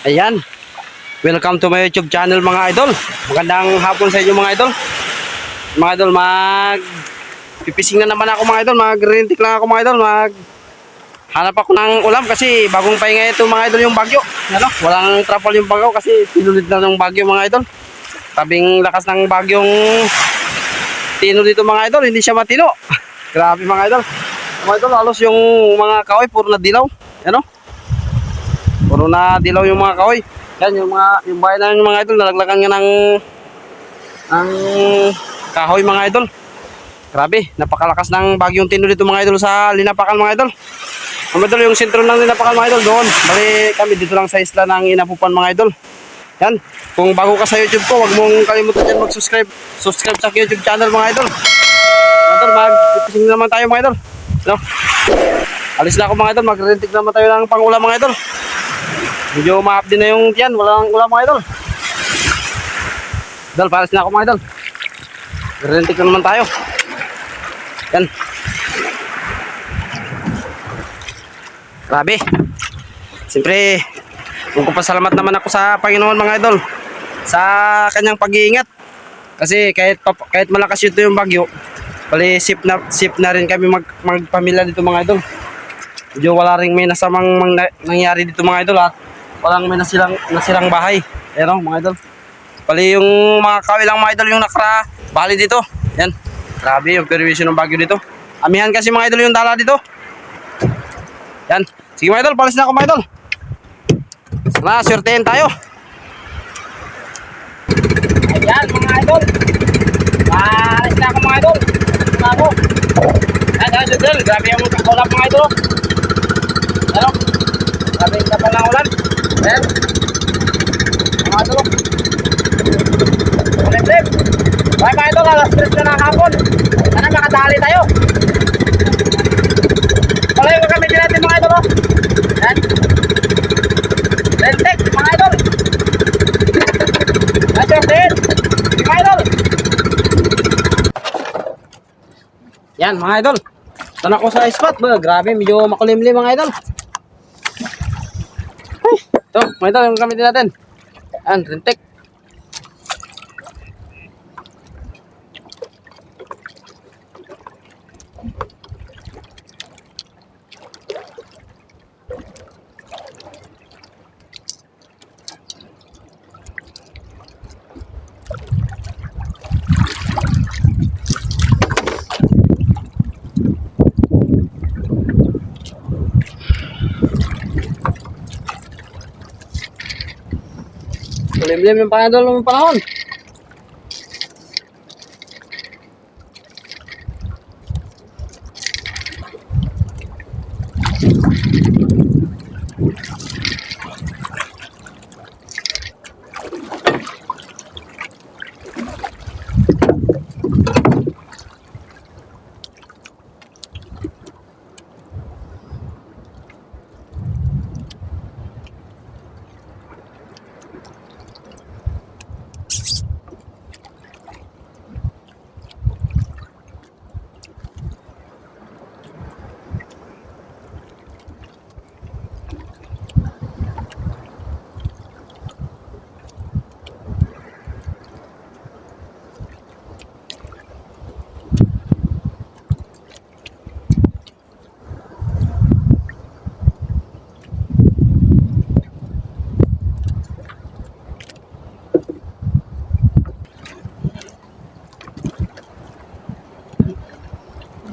Ayan, welcome to my YouTube channel mga idol. Magandang hapon sa inyo mga idol. Mga idol, pipising na naman ako mga idol. Mag-rentik lang ako mga idol. Hanap ako ng ulam kasi bagong pahinga ito mga idol yung bagyo. Ano? Walang trapal yung bagyo kasi tinulid na ng bagyo mga idol. Tabing lakas ng bagyong tino dito mga idol, hindi siya matino. Grabe mga idol. Mga idol, halos yung mga kahoy puro na dilaw. Ano? Puro na dilaw yung mga kahoy. Yan yung bahay namin mga idol, nalaglagan nga ng kahoy mga idol. Grabe, napakalakas ng bagyong tino dito mga idol sa Linapakan mga idol. Mga idol, yung sentro ng Linapakan mga idol doon. Bali kami dito lang sa isla ng Inapupan mga idol. Yan, kung bago ka sa YouTube ko, wag mong kalimutan dyan mag-subscribe. Subscribe sa YouTube channel mga idol. Mga idol, mag-pising naman tayo mga idol. No? Alis na ako mga idol, mag-rentik naman tayo ng pang-ulam mga idol. Medyo ma-up din na yung tiyan, walang ulam mga idol. Idol, pares na ako mga idol. Rentik na naman tayo. Yan. Grabe. Siyempre, magpapasalamat naman ako sa Panginoon mga idol sa kanyang pag-iingat. Kasi kahit malakas ito yung bagyo, bali sip na rin kami magpamilya dito mga idol. Medyo wala ring may nasamang nangyari dito mga idol ha. Walang may nasirang bahay. Ayan o mga idol. Bali yung mga kawilang mga idol yung bali dito. Yan. Grabe yung perwisyon ng bagyo dito. Amihan kasi mga idol yung dala dito. Yan. Sige mga idol, palis na ako mga idol. Sana, swertein tayo. Ayan mga idol. Palis na ako mga idol. Palis na ako. Ayan idol. Grabe yung kakulap mga idol. Ano? Grabe yung kapal ng ulan. Ayan. Mga idol. Ulit-ulit. Okay mga idol, alas 3 na ng hapon. Sana makadali tayo. Wala yung gagamitin natin mga idol. Ayan. Rentek mga idol. Nasyortin mga idol. Yan mga idol. Tanong ko sa spot ba? Grabe, medyo makulimlim mga idol. Ito, mga idol, yung gamitin natin. Yan, rentek. Kulimlim yung mga idol ng panahon.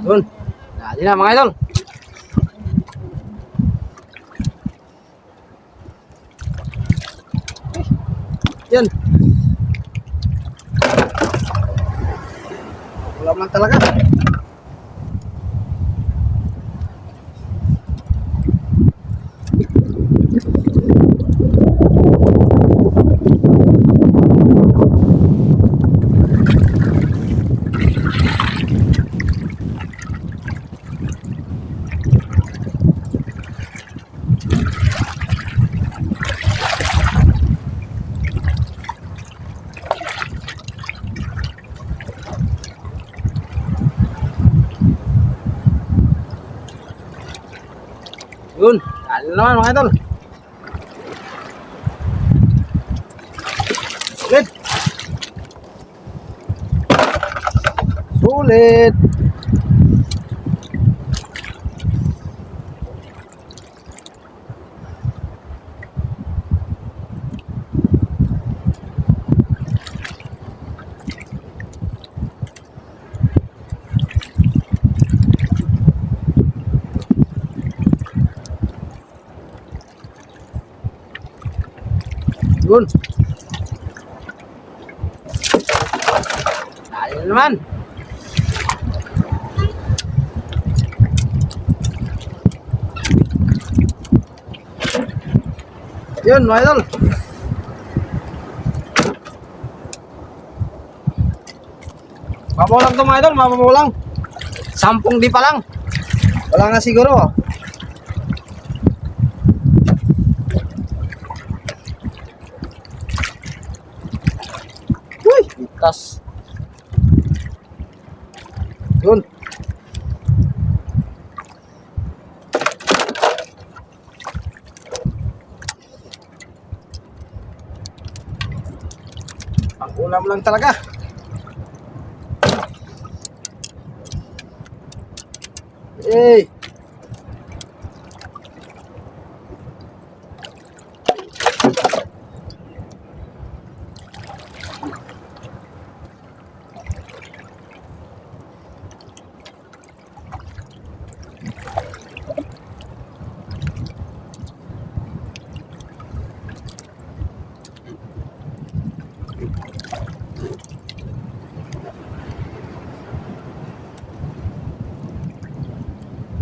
Yun. Dali na mga idol. Yan. Ulam lang talaga. Yun, dali naman mga idol. Sulit. Yun. Dali na naman. Yun, mga idol. Mabaw lang to mga idol, mabaw lang. 10 di pa lang. Wala nga siguro. Uy, itas. Yun. Ang ulam lang talaga. Eh.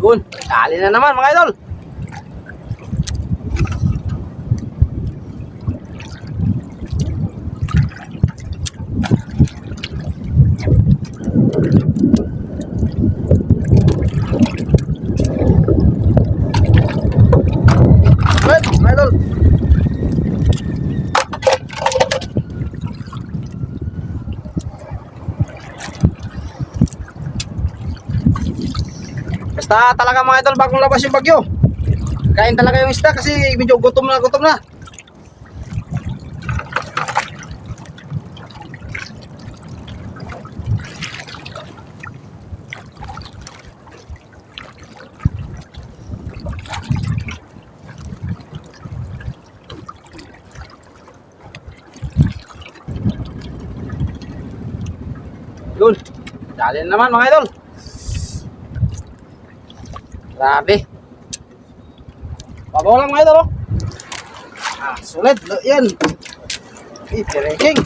Yun, dali na naman mga idol. Good, mga idol. Basta talaga mga idol, bagong labas yung bagyo. Kain talaga yung isda kasi medyo gutom na gutom na. Yun, dali na naman mga idol. Grabe. Babaw lang mga idol, oh. Sulit. Yan. Pireking.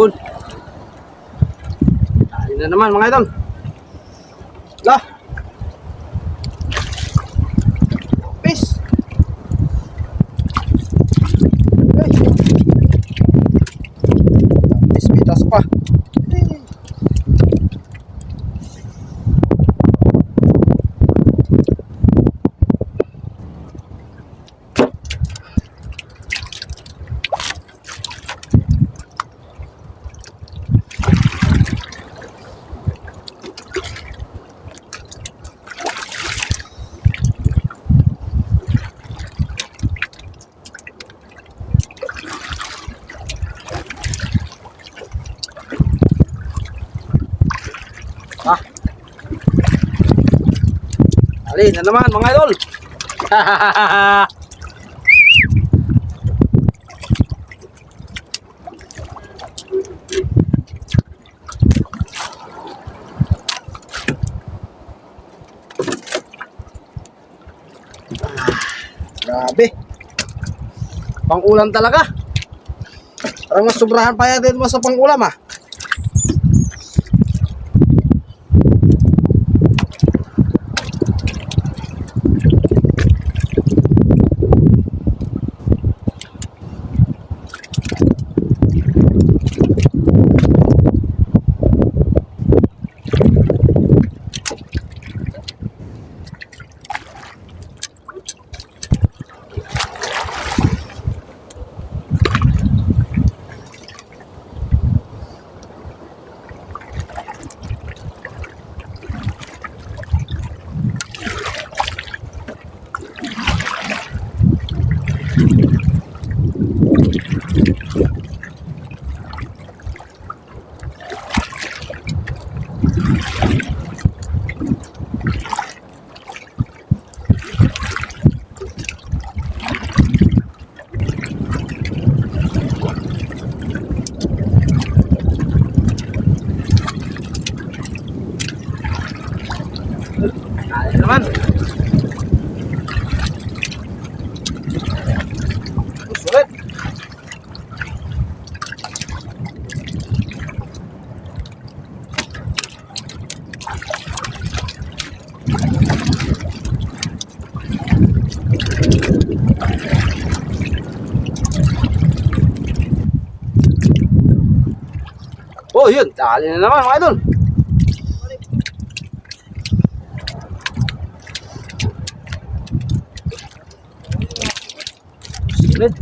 Yun. Dali na naman mga idol. Lah. Peace. Hey. Pitas pa. Hey. Dali na naman mga idol. Grabe. Pang ulam talaga. Parang mas sobrahan pa yan dito sa pang-ulam ah. Naman. Sulit. Oh, yun. Dali na naman mga idol. Sulit.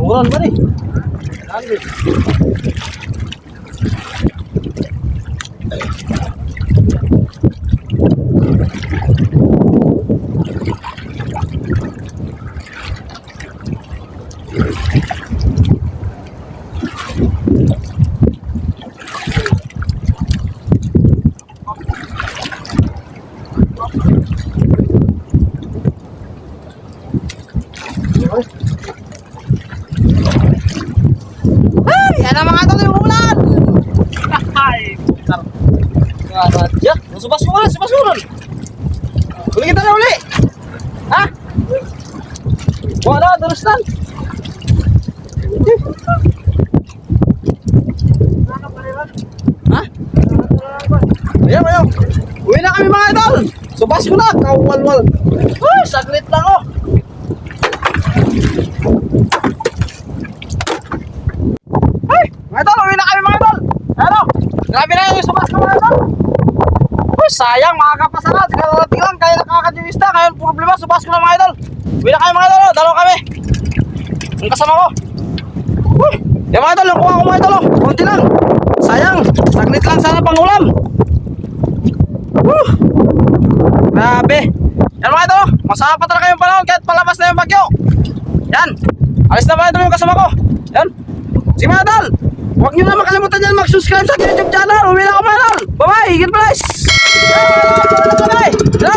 Ulan ba nih? Lanjut. Ya, subas ulan. Uli kita na uli. Ha? Wala, terustan. Ha? Ayaw. Uwi na kami mga idol. Subas ko na, kawal-wal. Uy, saglit lang oh. Ay, mga idol, uwi na kami mga idol. Ano? Grabe na yung subas ko mga idol. Sayang mga kapasarat, karating lang kaya nakakadivista. Ngayon problema, subas ko na mga idol. Uwi na kayo mga idol, dalaw kami. Ang kasama ko. Uy, yung mga idol, nakuha ko mga idol. Kunti lang. Sayang, saglit lang sana pang ulam. Woo! Grabe. Yan mga idol, masama pa talaga yung panahon kahit palabas na yung bagyo. Yan, alis na mga idol yung kasama ko. Yan, si mga idol, huwag nyo na makalimutan dyan mag-subscribe sa aking YouTube channel. Uwi na ako mga idol. Bye-bye, God bless. Bye-bye.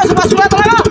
Sumasula talaga.